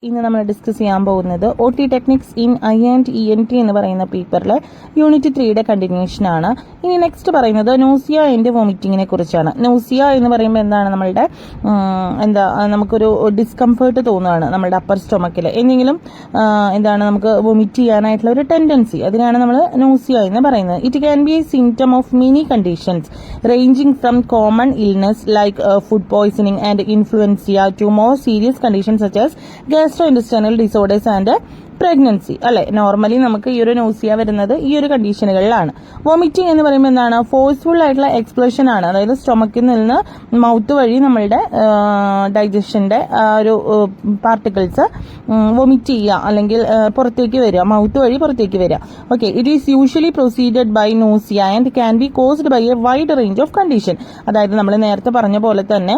ഇന്ന് നമ്മൾ ഡിസ്കസ് ചെയ്യാൻ പോകുന്നത് OT ടെക്നിക്സ് ഇൻ I&ENT എന്ന് പറയുന്ന പേപ്പറിലെ യൂണിറ്റ് 3യുടെ കണ്ടിന്യൂഷൻ ആണ്. ഇനി നെക്സ്റ്റ് പറയുന്നത് നോസിയ ആൻഡ് വോമിറ്റിങ്ങിനെ കുറിച്ചാണ്. നോസിയ എന്ന് പറയുമ്പോൾ എന്താണ്, നമ്മളുടെ നമുക്കൊരു ഡിസ്കംഫേർട്ട് തോന്നുകയാണ് നമ്മളുടെ അപ്പർ സ്റ്റൊമക്കിൽ, എന്തെങ്കിലും നമുക്ക് വൊമിറ്റ് ചെയ്യാനായിട്ടുള്ള ഒരു ടെൻഡൻസി, അതിനാണ് നമ്മൾ നോസിയ എന്ന് പറയുന്നത്. It can be a symptom of many conditions ranging from common illness like food poisoning and influenza to more serious conditions such as gastrointestinal disorders and pregnancy അല്ലെ. Normally നമുക്ക് ഈ ഒരു നോസിയ വരുന്നത് ഈ ഒരു കണ്ടീഷനുകളിലാണ്. വോമിറ്റിംഗ് എന്ന് പറയുമ്പോൾ എന്താണ്, ഫോഴ്സ്ഫുൾ ആയിട്ടുള്ള എക്സ്പ്ലോഷൻ ആണ്. അതായത് സ്റ്റൊമക്കിൽ നിന്ന് മൗത്ത് വഴി നമ്മളുടെ ഡൈജഷന്റെ ഒരു പാർട്ടിക്കിൾസ് വോമിറ്റ് ചെയ്യുക, അല്ലെങ്കിൽ പുറത്തേക്ക് വരിക, മൗത്ത് വഴി പുറത്തേക്ക് വരിക. Okay, it is usually proceeded by nausea and can be caused by a wide range of condition. അതായത് നമ്മൾ നേരത്തെ പറഞ്ഞ പോലെ തന്നെ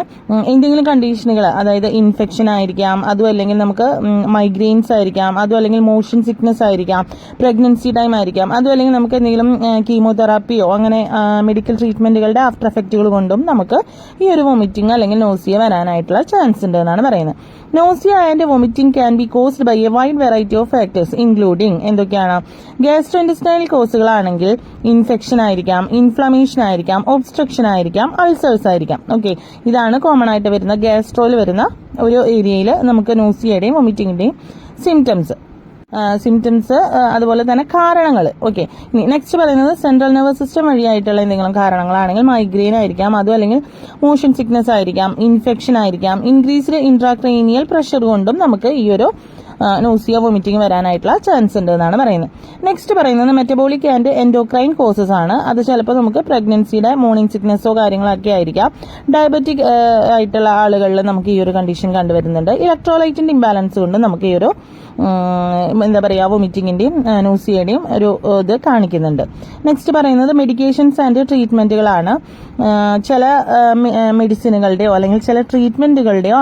എന്തെങ്കിലും കണ്ടീഷനുകൾ, അതായത് ഇൻഫെക്ഷൻ ആയിരിക്കാം, അതും അല്ലെങ്കിൽ നമുക്ക് മൈഗ്രെയിൻസ് ആയിരിക്കാം, അതും അല്ലെങ്കിൽ മോഷൻ സിക്നസ് ആയിരിക്കാം, പ്രഗ്നൻസി ടൈം ആയിരിക്കാം, അതും അല്ലെങ്കിൽ നമുക്ക് എന്തെങ്കിലും കീമോതെറാപ്പിയോ അങ്ങനെ മെഡിക്കൽ ട്രീറ്റ്മെന്റുകളുടെ ആഫ്റ്റർ എഫക്റ്റുകൾ കൊണ്ടും നമുക്ക് ഈ ഒരു വോമിറ്റിംഗ് അല്ലെങ്കിൽ നോസിയ വരാനായിട്ടുള്ള ചാൻസ് ഉണ്ട് എന്നാണ് പറയുന്നത്. Nausea and vomiting can be caused by a wide variety of factors including എന്തൊക്കെയാണ്, ഗ്യാസ്ട്രോഇന്റെസ്റ്റിനൽ കോസുകളാണെങ്കിൽ ഇൻഫെക്ഷൻ ആയിരിക്കാം, ഇൻഫ്ലമേഷൻ ആയിരിക്കാം, ഒബ്സ്ട്രക്ഷൻ ആയിരിക്കാം, അൾസേഴ്സ് ആയിരിക്കാം. ഓക്കെ, ഇതാണ് കോമൺ ആയിട്ട് വരുന്ന ഗ്യാസ്ട്രോയിൽ വരുന്ന ഒരു ഏരിയയിൽ നമുക്ക് നോസിയയുടെയും വോമിറ്റിംഗിന്റെയും സിംറ്റംസ് അതുപോലെ തന്നെ കാരണങ്ങൾ. ഓക്കെ, ഇനി നെക്സ്റ്റ് പറയുന്നത് സെൻട്രൽ നെർവസ് സിസ്റ്റം വഴിയായിട്ടുള്ള എന്തെങ്കിലും കാരണങ്ങളാണെങ്കിൽ മൈഗ്രെയിൻ ആയിരിക്കാം, അതും അല്ലെങ്കിൽ മോഷൻ സിക്നസ് ആയിരിക്കാം, ഇൻഫെക്ഷൻ ആയിരിക്കാം, ഇൻക്രീസ്ഡ് ഇൻട്രാക്രേനിയൽ പ്രഷർ കൊണ്ടും നമുക്ക് ഈ ഒരു നോസിയ വോമിറ്റിംഗ് വരാനായിട്ടുള്ള ചാൻസ് ഉണ്ട് എന്നാണ് പറയുന്നത്. നെക്സ്റ്റ് പറയുന്നത് മെറ്റബോളിക് ആൻഡ് എൻഡോക്രൈൻ കോസസ് ആണ്. അത് ചിലപ്പോൾ നമുക്ക് പ്രഗ്നൻസിയുടെ മോർണിംഗ് സിക്നസ്സോ കാര്യങ്ങളൊക്കെ ആയിരിക്കാം. ഡയബറ്റിക് ആയിട്ടുള്ള ആളുകളിൽ നമുക്ക് ഈ ഒരു കണ്ടീഷൻ കണ്ടുവരുന്നുണ്ട്. ഇലക്ട്രോലൈറ്റിന്റെ ഇംബാലൻസ് കൊണ്ട് നമുക്ക് ഈ ഒരു വോമിറ്റിങ്ങിന്റെയും നോസിയയുടെയും ഒരു ഇത് കാണിക്കുന്നുണ്ട്. നെക്സ്റ്റ് പറയുന്നത് മെഡിക്കേഷൻസ് ആൻഡ് ട്രീറ്റ്മെന്റുകളാണ്. ചില മെഡിസിനുകളുടെയോ അല്ലെങ്കിൽ ചില ട്രീറ്റ്മെന്റുകളുടെയോ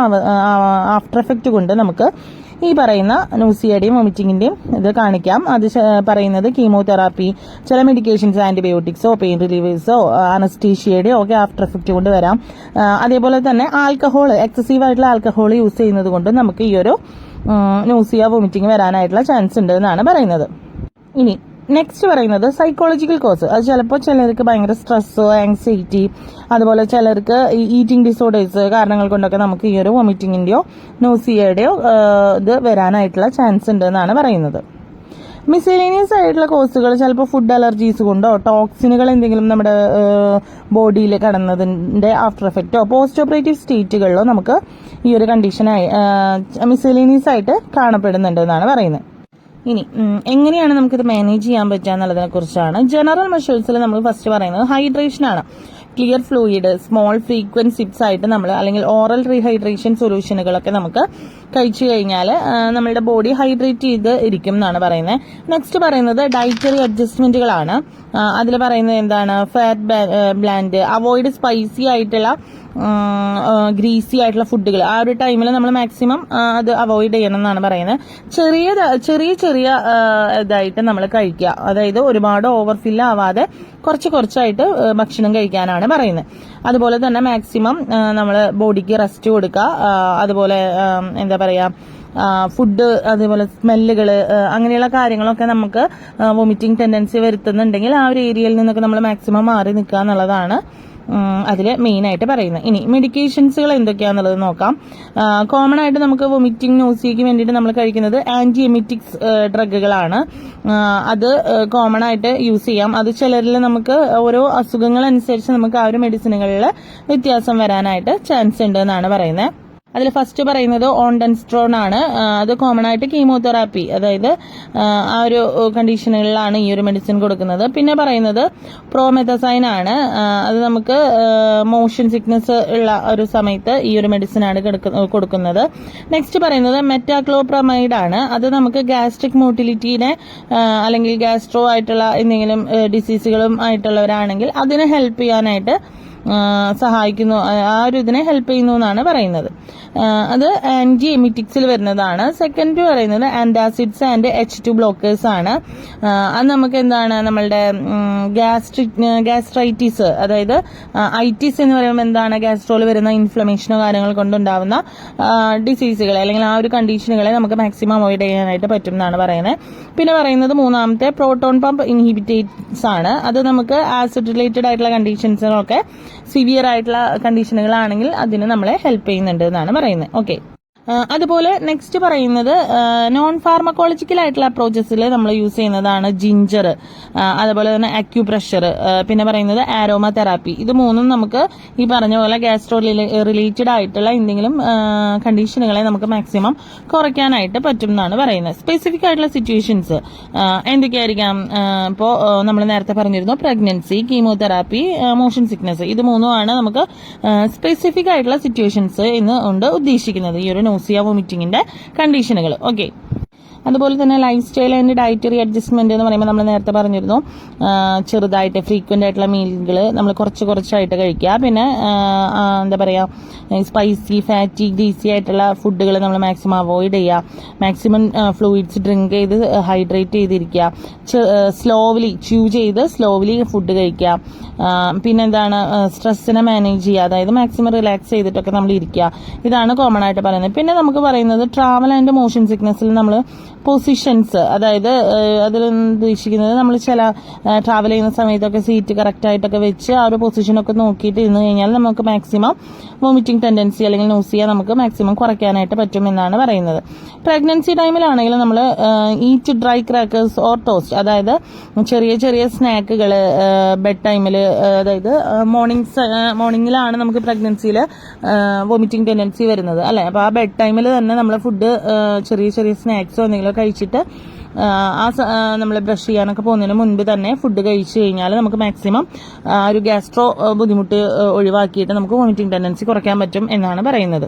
ആഫ്റ്റർ എഫക്റ്റ് കൊണ്ട് നമുക്ക് ഈ പറയുന്ന നോസിയയുടെയും വോമിറ്റിങ്ങിന്റെയും ഇത് കാണിക്കാം. അത് പറയുന്നത് കീമോതെറാപ്പി, ചില മെഡിക്കേഷൻസ്, ആന്റിബയോട്ടിക്സോ പെയിൻ റിലീവേഴ്സോ അനസ്തീഷ്യയുടെയോ ഒക്കെ ആഫ്റ്റർ എഫക്റ്റ് കൊണ്ട് വരാം. അതേപോലെ തന്നെ ആൽക്കഹോൾ, എക്സസീവ് ആയിട്ടുള്ള ആൽക്കഹോൾ യൂസ് ചെയ്യുന്നത് കൊണ്ട് നമുക്ക് ഈ ഒരു നോസിയ വോമിറ്റിംഗ് വരാനായിട്ടുള്ള ചാൻസ് ഉണ്ട് എന്നാണ് പറയുന്നത്. ഇനി നെക്സ്റ്റ് പറയുന്നത് സൈക്കോളജിക്കൽ കോസ്. അത് ചിലപ്പോൾ ചിലർക്ക് ഭയങ്കര സ്ട്രെസ്സോ ആങ്സൈറ്റി, അതുപോലെ ചിലർക്ക് ഈറ്റിംഗ് ഡിസോർഡേഴ്സ് കാരണങ്ങൾ കൊണ്ടൊക്കെ നമുക്ക് ഈ ഒരു വോമിറ്റിങ്ങിന്റെയോ നോസിയയുടെയോ ഇത് വരാനായിട്ടുള്ള ചാൻസ് ഉണ്ട് എന്നാണ് പറയുന്നത്. മിസലേനിയസ് ആയിട്ടുള്ള കോസുകൾ ചിലപ്പോൾ ഫുഡ് അലർജീസ് കൊണ്ടോ ടോക്സിനുകൾ എന്തെങ്കിലും നമ്മുടെ ബോഡിയിൽ കടന്നതിന്റെ ആഫ്റ്റർ എഫക്റ്റോ പോസ്റ്റ് ഓപ്പറേറ്റീവ് സ്റ്റേറ്റുകളിലോ നമുക്ക് ഈ ഒരു കണ്ടീഷനായി മിസലേനിയസ് ആയിട്ട് കാണപ്പെടുന്നുണ്ട് എന്നാണ് പറയുന്നത്. ഇനി എങ്ങനെയാണ് നമുക്കിത് മാനേജ് ചെയ്യാൻ പറ്റുക എന്നുള്ളതിനെ കുറിച്ചാണ്. ജനറൽ മെഷേഴ്സിൽ നമ്മൾ ഫസ്റ്റ് പറയുന്നത് ഹൈഡ്രേഷൻ ആണ്. Clear fluid, small frequent sips ആയിട്ട് നമ്മൾ അല്ലെങ്കിൽ ഓറൽ റീഹൈഡ്രേഷൻ സൊല്യൂഷനുകളൊക്കെ നമുക്ക് കഴിച്ചു കഴിഞ്ഞാൽ നമ്മളുടെ ബോഡി ഹൈഡ്രേറ്റ് ചെയ്ത് ഇരിക്കും എന്നാണ് പറയുന്നത്. നെക്സ്റ്റ് പറയുന്നത് ഡയറ്ററി അഡ്ജസ്റ്റ്മെന്റുകളാണ്. അതിൽ പറയുന്നത് എന്താണ്, ഫാറ്റ് ബ്ലാൻഡ്, അവോയ്ഡ് സ്പൈസി ആയിട്ടുള്ള ഗ്രീസി ആയിട്ടുള്ള ഫുഡുകൾ ആ ഒരു ടൈമിൽ നമ്മൾ മാക്സിമം അത് അവോയ്ഡ് ചെയ്യണം എന്നാണ് പറയുന്നത്. ചെറിയ ഇതായിട്ട് നമ്മൾ കഴിക്കുക, അതായത് ഒരുപാട് ഓവർഫിൽ ആവാതെ കുറച്ചായിട്ട് ഭക്ഷണം കഴിക്കാനാണ് പറയുന്നത്. അതുപോലെ തന്നെ മാക്സിമം നമ്മൾ ബോഡിക്ക് റെസ്റ്റ് കൊടുക്കുക. അതുപോലെ ഫുഡ്, അതേപോലെ സ്മെല്ലുകൾ, അങ്ങനെയുള്ള കാര്യങ്ങളൊക്കെ നമുക്ക് വോമിറ്റിംഗ് ടെൻഡൻസി വരുത്തുന്നുണ്ടെങ്കിൽ ആ ഒരു ഏരിയയിൽ നിന്നൊക്കെ നമ്മൾ മാക്സിമം മാറി നിൽക്കുക എന്നുള്ളതാണ് അതിൽ മെയിൻ ആയിട്ട് പറയുന്നത്. ഇനി മെഡിക്കേഷൻസുകൾ എന്തൊക്കെയാണെന്നുള്ളത് നോക്കാം. കോമൺ ആയിട്ട് നമുക്ക് വൊമിറ്റിംഗ് നോസിയയ്ക്ക് വേണ്ടിയിട്ട് നമ്മൾ കഴിക്കുന്നത് ആന്റി എമിറ്റിക്സ് ഡ്രഗുകളാണ്. അത് കോമൺ ആയിട്ട് യൂസ് ചെയ്യാം. അത് ചിലരിൽ നമുക്ക് ഓരോ അസുഖങ്ങൾ അനുസരിച്ച് നമുക്ക് ആ ഒരു മെഡിസിനുകളിൽ വ്യത്യാസം വരാനായിട്ട് ചാൻസ് ഉണ്ട് എന്നാണ് പറയുന്നത്. അതിൽ ഫസ്റ്റ് പറയുന്നത് ഓൺഡൻസ്ട്രോൺ ആണ്. അത് കോമൺ ആയിട്ട് കീമോതെറാപ്പി, അതായത് ആ ഒരു കണ്ടീഷനുകളിലാണ് ഈ ഒരു മെഡിസിൻ കൊടുക്കുന്നത്. പിന്നെ പറയുന്നത് പ്രോമെത്തസൈൻ ആണ്. അത് നമുക്ക് മോഷൻ സിക്നസ് ഉള്ള ഒരു സമയത്ത് ഈ ഒരു മെഡിസിൻ ആണ് കൊടുക്കുന്നത്. നെക്സ്റ്റ് പറയുന്നത് മെറ്റാക്ലോപ്രമൈഡ് ആണ്. അത് നമുക്ക് ഗാസ്ട്രിക് മോട്ടിലിറ്റിനെ അല്ലെങ്കിൽ ഗാസ്ട്രോ ആയിട്ടുള്ള എന്തെങ്കിലും ഡിസീസുകളും ആയിട്ടുള്ളവരാണെങ്കിൽ അതിനെ ഹെൽപ്പ് ചെയ്യാനായിട്ട് സഹായിക്കുന്നു, ആ ഒരു ഇതിനെ ഹെൽപ്പ് ചെയ്യുന്നു എന്നാണ് പറയുന്നത്. അത് ആന്റി എമിറ്റിക്സിൽ വരുന്നതാണ്. സെക്കൻഡ് പറയുന്നത് ആന്റാസിഡ്സ് ആൻഡ് H2 ബ്ലോക്കേഴ്സ് ആണ്. അത് നമുക്ക് എന്താണ്, നമ്മളുടെ ഗ്യാസ്ട്രൈറ്റിസ്, അതായത് ഐറ്റിസ് എന്ന് പറയുമ്പോൾ എന്താണ്, ഗ്യാസ്ട്രോൾ വരുന്ന ഇൻഫ്ലമേഷനോ കാര്യങ്ങൾ കൊണ്ടുണ്ടാവുന്ന ഡിസീസുകളെ അല്ലെങ്കിൽ ആ ഒരു കണ്ടീഷനുകളെ നമുക്ക് മാക്സിമം അവോയ്ഡ് ചെയ്യാനായിട്ട് പറ്റും എന്നാണ് പറയുന്നത്. പിന്നെ പറയുന്നത് മൂന്നാമത്തെ പ്രോട്ടോൺ പമ്പ് ഇൻഹിബിറ്റേറ്റ്സ് ആണ്. അത് നമുക്ക് ആസിഡ് റിലേറ്റഡ് ആയിട്ടുള്ള കണ്ടീഷൻസിനൊക്കെ സിവിയർ ആയിട്ടുള്ള കണ്ടീഷനുകളാണെങ്കിൽ അതിന് നമ്മളെ ഹെൽപ്പ് ചെയ്യുന്നുണ്ട് എന്നാണ് പറയുന്നത്. ഓക്കെ, അതുപോലെ നെക്സ്റ്റ് പറയുന്നത് നോൺ ഫാർമക്കോളജിക്കൽ ആയിട്ടുള്ള അപ്രോച്ചസിൽ നമ്മൾ യൂസ് ചെയ്യുന്നതാണ് ജിഞ്ചർ, അതുപോലെ തന്നെ അക്യുപ്രഷർ, പിന്നെ പറയുന്നത് ആരോമ തെറാപ്പി. ഇത് മൂന്നും നമുക്ക് ഈ പറഞ്ഞ പോലെ ഗ്യാസ്ട്രോ റിലേറ്റഡ് ആയിട്ടുള്ള എന്തെങ്കിലും കണ്ടീഷനുകളെ നമുക്ക് മാക്സിമം കുറയ്ക്കാനായിട്ട് പറ്റും എന്നാണ് പറയുന്നത്. സ്പെസിഫിക് ആയിട്ടുള്ള സിറ്റുവേഷൻസ് എന്തൊക്കെയായിരിക്കാം? ഇപ്പോൾ നമ്മൾ നേരത്തെ പറഞ്ഞിരുന്നു പ്രഗ്നൻസി, കീമോതെറാപ്പി, മോഷൻ സിക്നസ്, ഇത് മൂന്നുമാണ് നമുക്ക് സ്പെസിഫിക് ആയിട്ടുള്ള സിറ്റുവേഷൻസ് എന്ന് കൊണ്ട് ഉദ്ദേശിക്കുന്നത്, ഈ ഒരു നോസിയ വോമിറ്റിങ്ങിന്റെ കണ്ടീഷനുകൾ. ഓക്കെ, അതുപോലെ തന്നെ life style and dietary adjustment എന്ന് പറയുമ്പോൾ നമ്മൾ നേരത്തെ പറഞ്ഞിരുന്നു ചെറുതായിട്ട് ഫ്രീക്വന്റ് ആയിട്ടുള്ള മീലുകൾ നമ്മൾ കുറച്ചായിട്ട് കഴിക്കുക. പിന്നെ എന്താ പറയുക, സ്പൈസി, ഫാറ്റി, ഗ്രീസി ആയിട്ടുള്ള ഫുഡുകൾ നമ്മൾ മാക്സിമം അവോയ്ഡ് ചെയ്യുക. മാക്സിമം ഫ്ലൂയിഡ്സ് ഡ്രിങ്ക് ചെയ്ത് ഹൈഡ്രേറ്റ് ചെയ്തിരിക്കുക. സ്ലോവ്ലി സ്ലോവ്ലി ഫുഡ് കഴിക്കുക. പിന്നെന്താണ്, സ്ട്രെസ്സിനെ മാനേജ് ചെയ്യുക, അതായത് മാക്സിമം റിലാക്സ് ചെയ്തിട്ടൊക്കെ നമ്മൾ ഇരിക്കുക. ഇതാണ് കോമൺ ആയിട്ട് പറയുന്നത്. പിന്നെ നമുക്ക് പറയുന്നത് ട്രാവൽ ആൻഡ് മോഷൻ സിക്നസ്സിൽ നമ്മൾ പൊസിഷൻസ്, അതായത് അതിൽ ഉദ്ദേശിക്കുന്നത് നമ്മൾ ചില ട്രാവൽ ചെയ്യുന്ന സമയത്തൊക്കെ സീറ്റ് കറക്റ്റ് ആയിട്ടൊക്കെ വെച്ച് ആ ഒരു പൊസിഷനൊക്കെ നോക്കിയിട്ട് ഇരുന്ന് കഴിഞ്ഞാൽ നമുക്ക് മാക്സിമം വോമിറ്റിംഗ് ടെൻഡൻസി അല്ലെങ്കിൽ നോസിയ നമുക്ക് മാക്സിമം കുറയ്ക്കാനായിട്ട് പറ്റും എന്നാണ് പറയുന്നത്. പ്രഗ്നൻസി ടൈമിലാണെങ്കിൽ നമ്മൾ eat dry crackers or toast, അതായത് ചെറിയ സ്നാക്കുകൾ ബെഡ് ടൈമിൽ, അതായത് മോർണിംഗിലാണ് നമുക്ക് പ്രഗ്നൻസിയിൽ വോമിറ്റിംഗ് ടെൻഡൻസി വരുന്നത് അല്ലെ. അപ്പോൾ ആ ബെഡ് ടൈമിൽ തന്നെ നമ്മൾ ഫുഡ് ചെറിയ സ്നാക്സോ എന്തെങ്കിലും കഴിച്ചിട്ട് നമ്മൾ ബ്രഷ് ചെയ്യാനൊക്കെ പോകുന്നതിന് മുൻപ് തന്നെ ഫുഡ് കഴിച്ചു കഴിഞ്ഞാൽ നമുക്ക് മാക്സിമം ഒരു ഗ്യാസ്ട്രോ ബുദ്ധിമുട്ട് ഒഴിവാക്കിയിട്ട് നമുക്ക് വോമിറ്റിംഗ് ടെൻഡൻസി കുറയ്ക്കാൻ പറ്റും എന്നാണ് പറയുന്നത്.